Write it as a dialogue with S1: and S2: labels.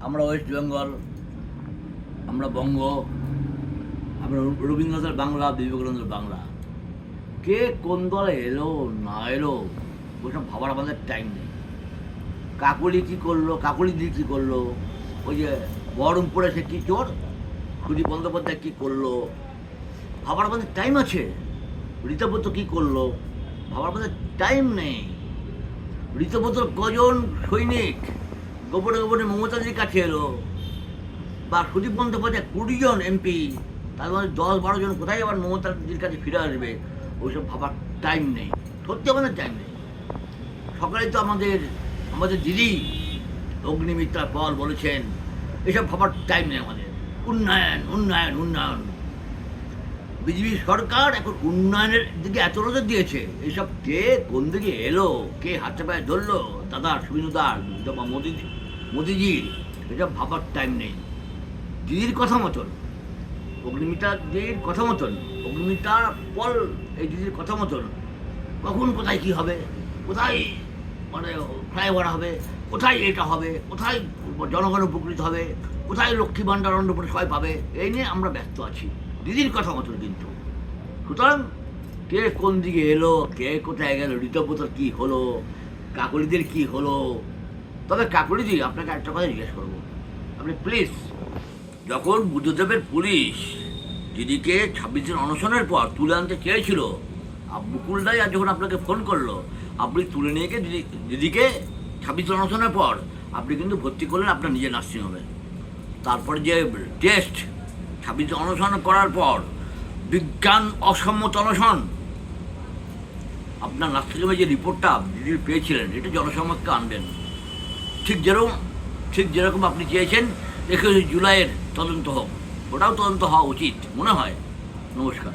S1: আমরা ওয়েস্ট বেঙ্গল, আমরা বঙ্গ, আমরা রবীন্দ্রনাথের বাংলা, বিবেকানন্দের বাংলা। কে কোন দলে এলো না এলো ওইসব ভাবার আমাদের টাইম নেই। কাকলি কী করলো, কাকলি দি কী করলো, ওই যে বহরমপুরে সে কী চোর সুদীপ বন্দ্যোপাধ্যায় কী করলো, ভাবার আমাদের টাইম আছে। ঋতব্রত কী করলো, ভাবার আমাদের টাইম নেই। ঋতব্রতর কজন সৈনিক গোপনে গোপনে মমতাজির কাছে এলো, বা সুদীপ বন্দ্যোপাধ্যায় 20 জন এমপি, তার মধ্যে 10-12 জন কোথায় আবার মমতাজির কাছে ফিরে আসবে, ওইসব ভাবার টাইম নেই। সত্যি আমাদের টাইম নেই। সকালে তো আমাদের দিদি অগ্নিমিত্রা পল বলেছেন এসব ভাবার টাইম নেই আমাদের। উন্নয়ন উন্নয়ন উন্নয়ন, বিজেপি সরকার এখন উন্নয়নের দিকে এত নজর দিয়েছে। এইসব কে কোন দিকে এলো, কে হাতে পায়ে ধরলো, দাদা সুবিনুদার বা মোদিজির, এসব ভাবার টাইম নেই। দিদির কথা মতন, অগ্নিমিত্রা দিদির কথা মতন, অগ্নিমিত্রা পল এই দিদির কথা মতন কখন কোথায় কী হবে, কোথায় মানে ফ্লাইওভার হবে, কোথায় এটা হবে, কোথায় জনগণ উপকৃত হবে, কোথায় লক্ষ্মী ভাণ্ডার অন্নপূর্ণা সবাই পাবে, এই নিয়ে আমরা ব্যস্ত আছি দিদির কথা মতন। কিন্তু সুতরাং কে কোন দিকে এলো, কে কোথায় গেল, ঋতব্রতর কী হলো, কাকলিদের কী হলো। তবে কাকলিদি, আপনাকে একটা কথা জিজ্ঞেস করবো, আপনি প্লিজ, যখন বুদ্ধদেবের পুলিশ দিদিকে 26 দিন অনশনের পর তুলে আনতে চেয়েছিল, মুকুলদাই আর যখন আপনাকে ফোন করলো, আপনি তুলে নিয়ে গিয়ে দিদিকে 26 দিন অনশনের পর আপনি কিন্তু ভর্তি করলেন আপনার নিজের নার্সিংহোমে। তারপরে যে টেস্ট 26 দিন অনশন করার পর বিজ্ঞান অসম্মত অনশন, আপনার নার্সিংহোমে যে রিপোর্টটা দিদির পেয়েছিলেন, এটা জনসমক্ষে আনবেন। ঠিক যেরকম আপনি চেয়েছেন 21 জুলাইয়ের তদন্ত হোক, ওটাও তদন্ত হওয়া উচিত মনে হয়। নমস্কার।